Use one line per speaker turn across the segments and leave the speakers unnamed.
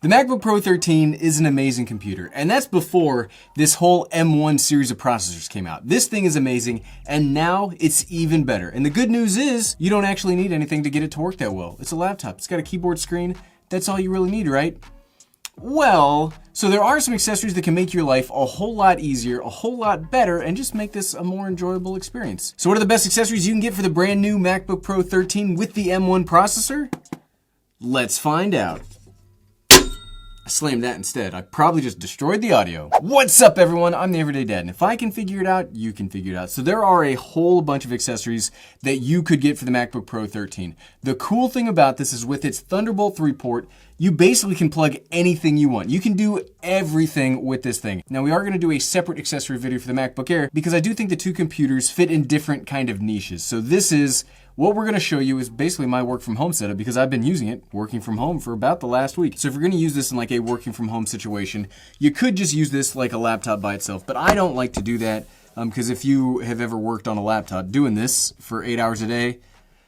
The MacBook Pro 13 is an amazing computer, and that's before this whole M1 series of processors came out. This thing is amazing, and now it's even better. And the good news is, you don't actually need anything to get it to work that well. It's a laptop. It's got a keyboard screen. That's all you really need, right? Well, so there are some accessories that can make your life a whole lot easier, a whole lot better, and just make this a more enjoyable experience. So what are the best accessories you can get for the brand new MacBook Pro 13 with the M1 processor? Let's find out. I slammed that instead. I probably just destroyed the audio. What's up, everyone? I'm the Everyday Dad, and if I can figure it out, you can figure it out. So there are a whole bunch of accessories that you could get for the MacBook Pro 13. The cool thing about this is with its Thunderbolt 3 port, you basically can plug anything you want. You can do everything with this thing. Now, we are going to do a separate accessory video for the MacBook Air because I do think the two computers fit in different kind of niches. So this is what we're going to show you is basically my work from home setup because I've been using it working from home for about the last week. So if you're going to use this in like a working from home situation, you could just use this like a laptop by itself, but I don't like to do that because if you have ever worked on a laptop doing this for 8 hours a day,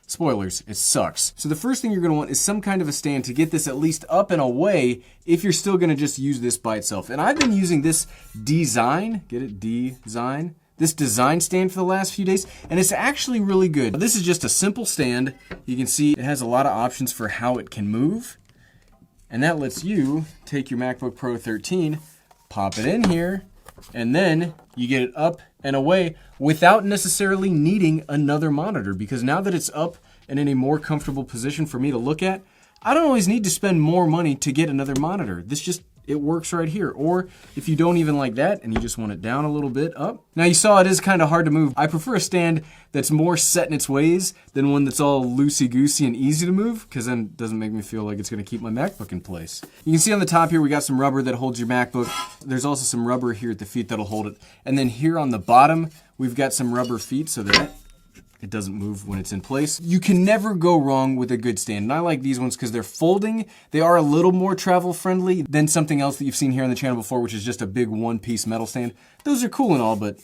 spoilers, it sucks. So the first thing you're going to want is some kind of a stand to get this at least up and away if you're still going to just use this by itself. And I've been using this design, get it, design? This design stand for the last few days, and it's actually really good. This is just a simple stand. You can see it has a lot of options for how it can move, and that lets you take your MacBook Pro 13, pop it in here, and then you get it up and away without necessarily needing another monitor, because now that it's up and in a more comfortable position for me to look at, I don't always need to spend more money to get another monitor. It works right here. Or if you don't even like that and you just want it down a little bit, up. Now you saw it is kind of hard to move. I prefer a stand that's more set in its ways than one that's all loosey-goosey and easy to move, because then it doesn't make me feel like it's going to keep my MacBook in place. You can see on the top here we got some rubber that holds your MacBook. There's also some rubber here at the feet that'll hold it. And then here on the bottom, we've got some rubber feet so that it doesn't move when it's in place. You can never go wrong with a good stand. And I like these ones because they're folding. They are a little more travel friendly than something else that you've seen here on the channel before, which is just a big one-piece metal stand. Those are cool and all, but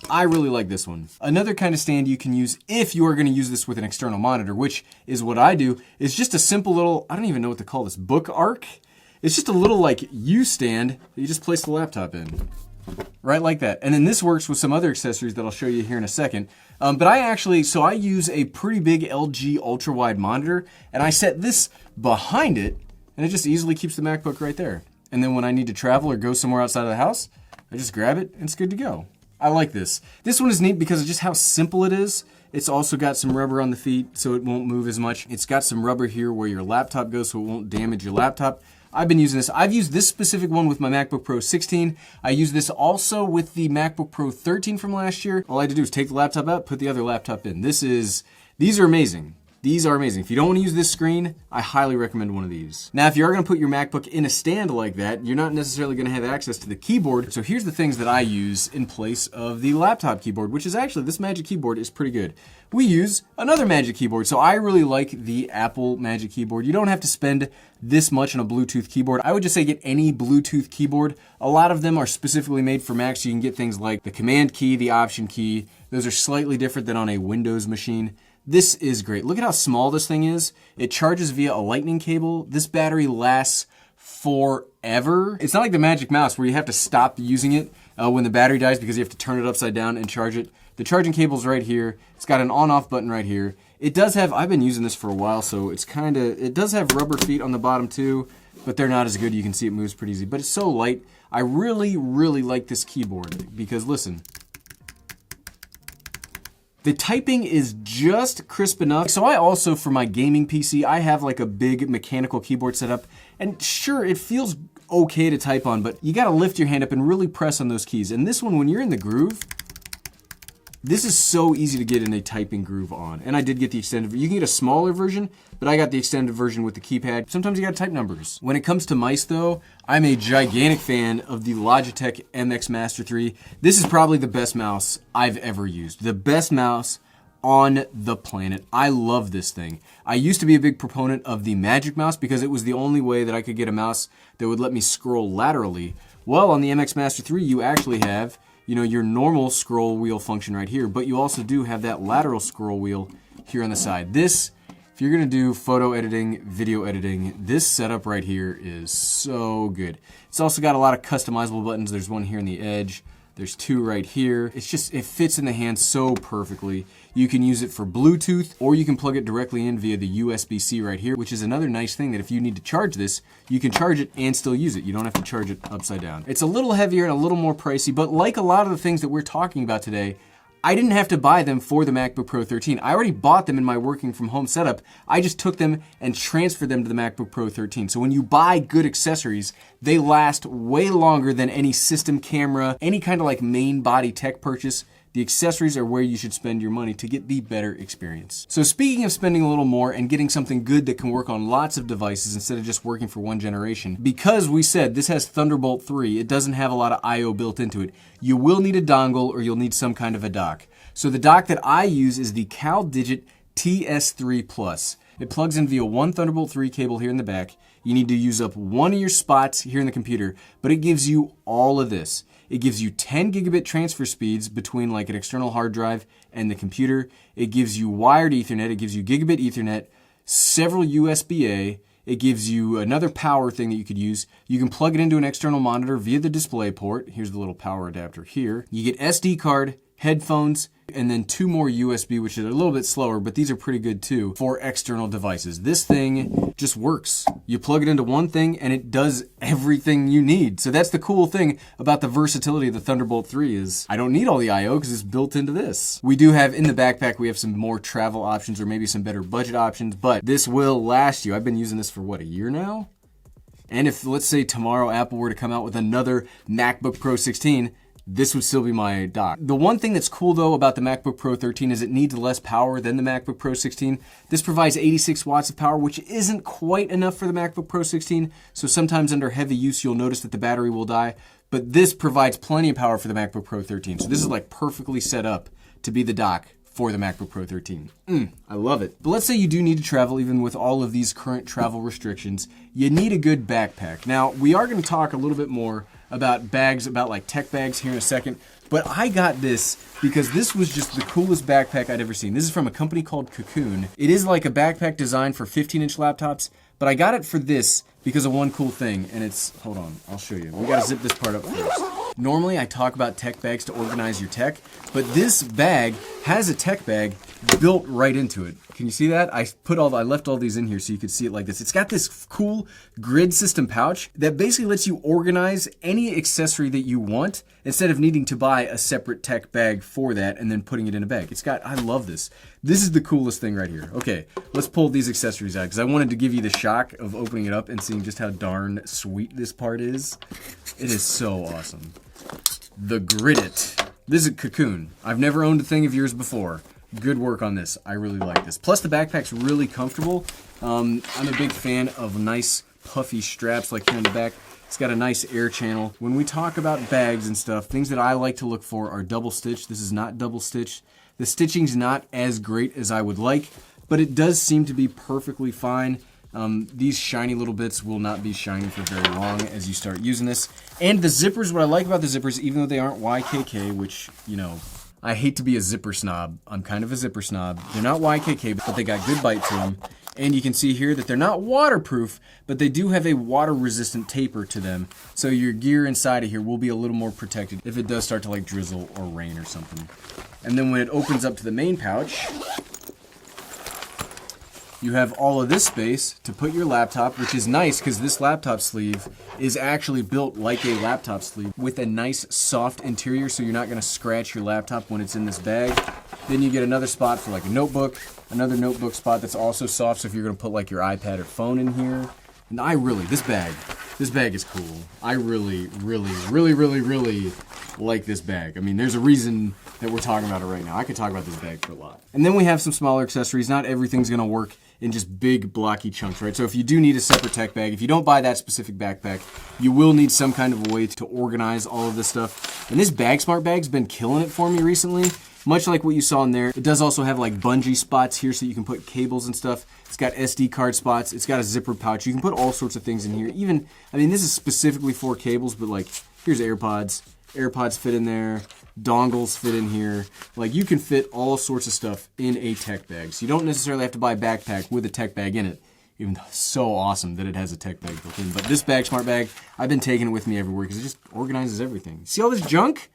I really like this one. Another kind of stand you can use if you are going to use this with an external monitor, which is what I do, is just a simple little, I don't even know what to call this, BookArc. It's just a little like U-stand that you just place the laptop in. Right like that. And then this works with some other accessories that I'll show you here in a second. But I use a pretty big LG ultra-wide monitor, and I set this behind it, and it just easily keeps the MacBook right there. And then when I need to travel or go somewhere outside of the house, I just grab it, and it's good to go. I like this. This one is neat because of just how simple it is. It's also got some rubber on the feet, so it won't move as much. It's got some rubber here where your laptop goes, so it won't damage your laptop. I've been using this. I've used this specific one with my MacBook Pro 16. I use this also with the MacBook Pro 13 from last year. All I had to do is take the laptop out, put the other laptop in. These are amazing. These are amazing. If you don't want to use this screen, I highly recommend one of these. Now, if you are going to put your MacBook in a stand like that, you're not necessarily going to have access to the keyboard. So here's the things that I use in place of the laptop keyboard, which is actually, this Magic Keyboard is pretty good. We use another Magic Keyboard. So I really like the Apple Magic Keyboard. You don't have to spend this much on a Bluetooth keyboard. I would just say get any Bluetooth keyboard. A lot of them are specifically made for Mac, so you can get things like the Command key, the Option key. Those are slightly different than on a Windows machine. This is great. Look at how small this thing is. It charges via a lightning cable. This battery lasts forever. It's not like the Magic Mouse where you have to stop using it when the battery dies because you have to turn it upside down and charge it. The charging cable's right here. It's got an on-off button right here. It does have, I've been using this for a while, so it does have rubber feet on the bottom too, but they're not as good. You can see it moves pretty easy, but it's so light. I really, really like this keyboard because listen, the typing is just crisp enough. So I also, for my gaming PC, I have like a big mechanical keyboard set up. And sure, it feels okay to type on, but you gotta lift your hand up and really press on those keys. And this one, when you're in the groove, this is so easy to get in a typing groove on. And I did get the extended, you can get a smaller version, but I got the extended version with the keypad. Sometimes you gotta type numbers. When it comes to mice though, I'm a gigantic fan of the Logitech MX Master 3. This is probably the best mouse I've ever used. The best mouse on the planet. I love this thing. I used to be a big proponent of the Magic Mouse because it was the only way that I could get a mouse that would let me scroll laterally. Well, on the MX Master 3, you actually have your normal scroll wheel function right here, but you also do have that lateral scroll wheel here on the side. This If you're gonna do photo editing, video editing, this setup right here is so good. It's also got a lot of customizable buttons. There's one here on the edge. There's two right here. It's just, it fits in the hand so perfectly. You can use it for Bluetooth, or you can plug it directly in via the USB-C right here, which is another nice thing that if you need to charge this, you can charge it and still use it. You don't have to charge it upside down. It's a little heavier and a little more pricey, but like a lot of the things that we're talking about today, I didn't have to buy them for the MacBook Pro 13. I already bought them in my working from home setup. I just took them and transferred them to the MacBook Pro 13. So when you buy good accessories, they last way longer than any system camera, any kind of like main body tech purchase. The accessories are where you should spend your money to get the better experience. So speaking of spending a little more and getting something good that can work on lots of devices instead of just working for one generation, because we said this has Thunderbolt 3, it doesn't have a lot of I/O built into it. You will need a dongle or you'll need some kind of a dock. So the dock that I use is the Caldigit TS3 Plus. It plugs in via one Thunderbolt 3 cable here in the back. You need to use up one of your spots here in the computer, but it gives you all of this. It gives you 10 gigabit transfer speeds between like an external hard drive and the computer. It gives you wired Ethernet. It gives you gigabit Ethernet, several USB-A. It gives you another power thing that you could use. You can plug it into an external monitor via the display port. Here's the little power adapter here. You get SD card, headphones, and then two more USB, which are a little bit slower, but these are pretty good too for external devices. This thing just works. You plug it into one thing and it does everything you need. So that's the cool thing about the versatility of the Thunderbolt 3 is I don't need all the I/O because it's built into this. We do have in the backpack, we have some more travel options or maybe some better budget options, but this will last you. I've been using this for what, a year now? And if let's say tomorrow Apple were to come out with another MacBook Pro 16, this would still be my dock. The one thing that's cool though about the MacBook Pro 13 is it needs less power than the MacBook Pro 16. This provides 86 watts of power, which isn't quite enough for the MacBook Pro 16. So sometimes under heavy use, you'll notice that the battery will die, but this provides plenty of power for the MacBook Pro 13. So this is like perfectly set up to be the dock for the MacBook Pro 13. I love it. But let's say you do need to travel even with all of these current travel restrictions. You need a good backpack. Now, we are going to talk a little bit more about bags, about like tech bags here in a second, but I got this because this was just the coolest backpack I'd ever seen. This is from a company called Cacoon. It is like a backpack designed for 15-inch laptops, but I got it for this because of one cool thing, and it's, hold on, I'll show you. We gotta zip this part up first. Normally I talk about tech bags to organize your tech, but this bag has a tech bag built right into it. Can you see that? I left all these in here so you could see it like this. It's got this cool grid system pouch that basically lets you organize any accessory that you want instead of needing to buy a separate tech bag for that and then putting it in a bag. I love this. This is the coolest thing right here. Okay, let's pull these accessories out because I wanted to give you the shock of opening it up and seeing just how darn sweet this part is. It is so awesome. The Gridit. This is Cacoon. I've never owned a thing of yours before. Good work on this. I really like this. Plus the backpack's really comfortable. I'm a big fan of nice puffy straps like here in the back. It's got a nice air channel. When we talk about bags and stuff, things that I like to look for are double stitch. This is not double stitch. The stitching's not as great as I would like, but it does seem to be perfectly fine. These shiny little bits will not be shiny for very long as you start using this. And the zippers, what I like about the zippers, even though they aren't YKK, which, you know, I hate to be a zipper snob. I'm kind of a zipper snob. They're not YKK, but they got good bite to them. And you can see here that they're not waterproof, but they do have a water-resistant taper to them. So your gear inside of here will be a little more protected if it does start to like drizzle or rain or something. And then when it opens up to the main pouch, you have all of this space to put your laptop, which is nice because this laptop sleeve is actually built like a laptop sleeve with a nice soft interior so you're not going to scratch your laptop when it's in this bag. Then you get another spot for like a notebook, another notebook spot that's also soft so if you're going to put like your iPad or phone in here. And this bag is cool. I really like this bag. I mean, there's a reason that we're talking about it right now. I could talk about this bag for a lot. And then we have some smaller accessories. Not everything's going to work in just big blocky chunks, right? So if you do need a separate tech bag, if you don't buy that specific backpack, you will need some kind of a way to organize all of this stuff. And this Bagsmart bag's been killing it for me recently. Much like what you saw in there, it does also have like bungee spots here so you can put cables and stuff. It's got SD card spots. It's got a zipper pouch. You can put all sorts of things in here. Even, I mean, this is specifically for cables, but like, here's AirPods. AirPods fit in there, dongles fit in here. Like, you can fit all sorts of stuff in a tech bag. So you don't necessarily have to buy a backpack with a tech bag in it, even though it's so awesome that it has a tech bag built in. But this Bagsmart bag, I've been taking it with me everywhere because it just organizes everything. See all this junk?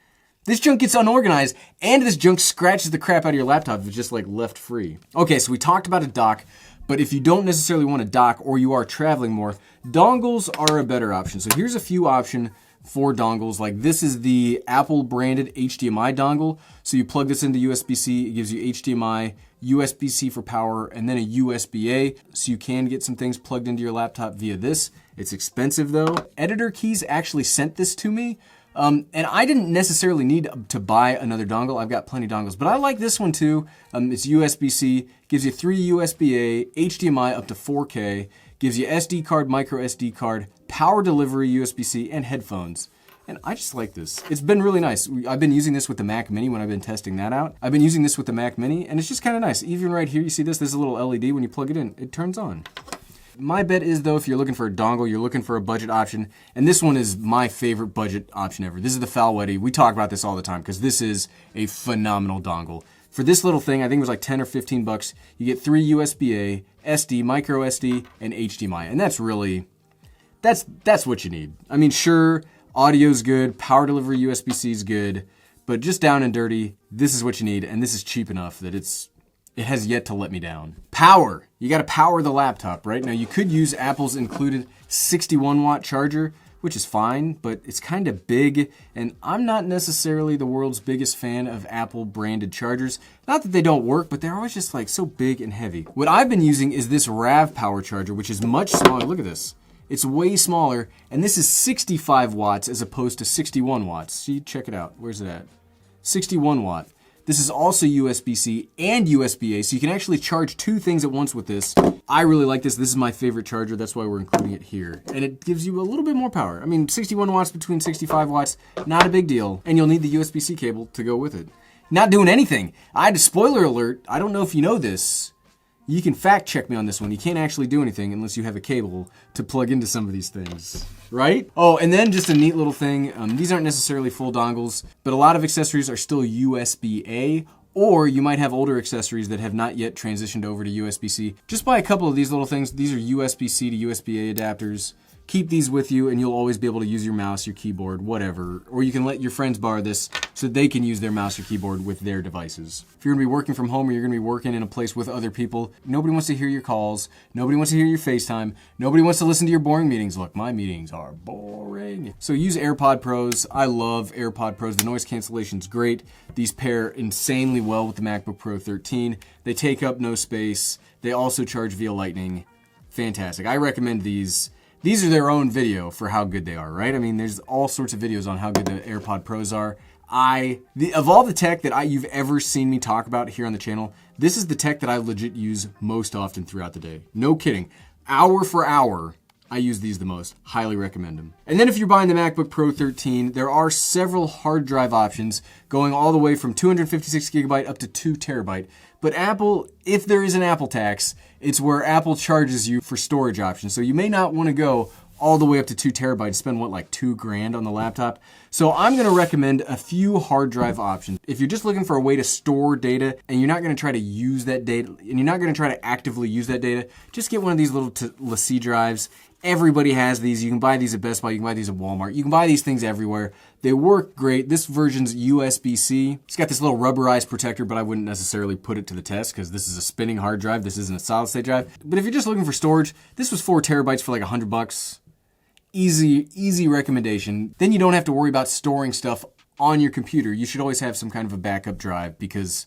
This junk gets unorganized, and this junk scratches the crap out of your laptop if it's just like left free. Okay, so we talked about a dock, but if you don't necessarily want a dock or you are traveling more, dongles are a better option. So here's a few options for dongles. Like, this is the Apple branded HDMI dongle. So you plug this into USB-C, it gives you HDMI, USB-C for power, and then a USB-A. So you can get some things plugged into your laptop via this. It's expensive though. Editor Keys actually sent this to me. And I didn't necessarily need to buy another dongle. I've got plenty of dongles, but I like this one too. It's USB-C, gives you 3 USB-A, HDMI up to 4K, gives you SD card, micro SD card, power delivery USB-C, and headphones. And I just like this. It's been really nice. I've been using this with the Mac Mini when I've been testing that out. I've been using this with the Mac Mini, and it's just kind of nice. Even right here, you see this? There's a little LED. When you plug it in, it turns on. My bet is, though, if you're looking for a dongle, you're looking for a budget option, and this one is my favorite budget option ever. This is the Falwetti. We talk about this all the time because this is a phenomenal dongle. For this little thing, I think it was like 10 or 15 bucks, you get 3 USB-A, SD, micro SD, and HDMI. And that's really, that's what you need. I mean, sure, audio's good, power delivery USB-C is good, but just down and dirty, this is what you need, and this is cheap enough that it has yet to let me down. Power. You got to power the laptop, right? Now, you could use Apple's included 61-watt charger, which is fine, but it's kind of big, and I'm not necessarily the world's biggest fan of Apple-branded chargers. Not that they don't work, but they're always just like so big and heavy. What I've been using is this Rav Power Charger, which is much smaller. Look at this. It's way smaller, and this is 65 watts as opposed to 61 watts. See, check it out. Where's it at? 61 watt. This is also USB-C and USB-A, so you can actually charge 2 things at once with this. I really like this. This is my favorite charger. That's why we're including it here. And it gives you a little bit more power. I mean, 61 watts between 65 watts, not a big deal. And you'll need the USB-C cable to go with it. Not doing anything. I had a spoiler alert. I don't know if you know this. You can fact check me on this one. You can't actually do anything unless you have a cable to plug into some of these things, right? Oh, and then just a neat little thing. These aren't necessarily full dongles, but a lot of accessories are still USB-A, or you might have older accessories that have not yet transitioned over to USB-C. Just buy a couple of these little things. These are USB-C to USB-A adapters. Keep these with you and you'll always be able to use your mouse, your keyboard, whatever. Or you can let your friends borrow this so they can use their mouse or keyboard with their devices. If you're gonna be working from home or you're gonna be working in a place with other people, nobody wants to hear your calls, nobody wants to hear your FaceTime, nobody wants to listen to your boring meetings. Look, my meetings are boring. So use Airpod Pros. I love Airpod Pros. The noise cancellation's great. These pair insanely well with the MacBook Pro 13. They take up no space. They also charge via Lightning. Fantastic. I recommend these. These are their own video for how good they are, right? I mean, there's all sorts of videos on how good the AirPod Pros are. Of all the tech that you've ever seen me talk about here on the channel, this is the tech that I legit use most often throughout the day. No kidding. Hour for hour, I use these the most. Highly recommend them. And then if you're buying the MacBook Pro 13, there are several hard drive options going all the way from 256 gigabyte up to 2 terabyte. But Apple, if there is an Apple tax, it's where Apple charges you for storage options. So you may not want to go all the way up to 2 terabytes and spend what, like $2,000 on the laptop. So I'm going to recommend a few hard drive options. If you're just looking for a way to store data and you're not going to try to use that data, and you're not going to try to actively use that data, just get one of these little LaCie drives. Everybody has these. You can buy these at Best Buy. You can buy these at Walmart. You can buy these things everywhere. They work great. This version's USB-C. It's got this little rubberized protector, but I wouldn't necessarily put it to the test because this is a spinning hard drive. This isn't a solid state drive. But if you're just looking for storage, this was 4 terabytes for like $100. Easy recommendation. Then you don't have to worry about storing stuff on your computer. You should always have some kind of a backup drive because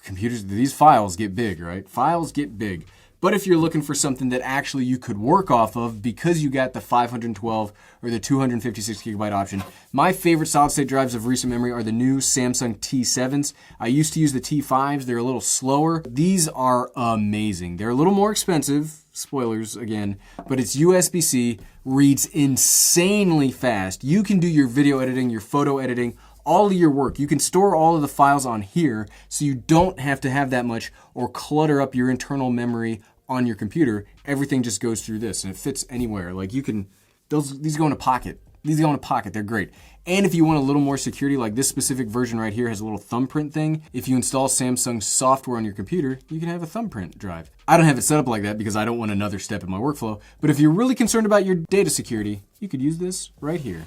computers, these files get big, right? Files get big. But if you're looking for something that actually you could work off of because you got the 512 or the 256 gigabyte option, my favorite solid state drives of recent memory are the new Samsung T7s. I used to use the T5s. They're a little slower. These are amazing. They're a little more expensive. Spoilers again, but it's USB-C, reads insanely fast. You can do your video editing, your photo editing, all of your work. You can store all of the files on here so you don't have to have that much or clutter up your internal memory on your computer. Everything just goes through this and it fits anywhere. Like you can, these go in a pocket These go in a pocket, they're great. And if you want a little more security, like this specific version right here has a little thumbprint thing. If you install Samsung software on your computer, you can have a thumbprint drive. I don't have it set up like that because I don't want another step in my workflow. But if you're really concerned about your data security, you could use this right here.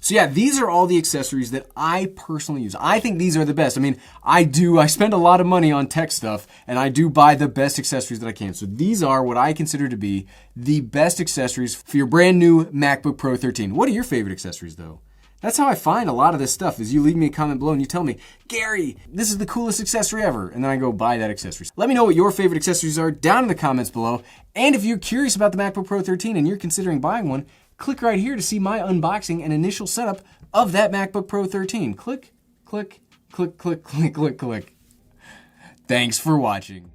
So yeah, these are all the accessories that I personally use. I think these are the best. I mean, I spend a lot of money on tech stuff, and I do buy the best accessories that I can. So these are what I consider to be the best accessories for your brand new MacBook Pro 13. What are your favorite accessories though? That's how I find a lot of this stuff, is you leave me a comment below and you tell me, Gary, this is the coolest accessory ever. And then I go buy that accessory. Let me know what your favorite accessories are down in the comments below. And if you're curious about the MacBook Pro 13 and you're considering buying one, click right here to see my unboxing and initial setup of that MacBook Pro 13. Click, click, click, click, click, click, click. Thanks for watching.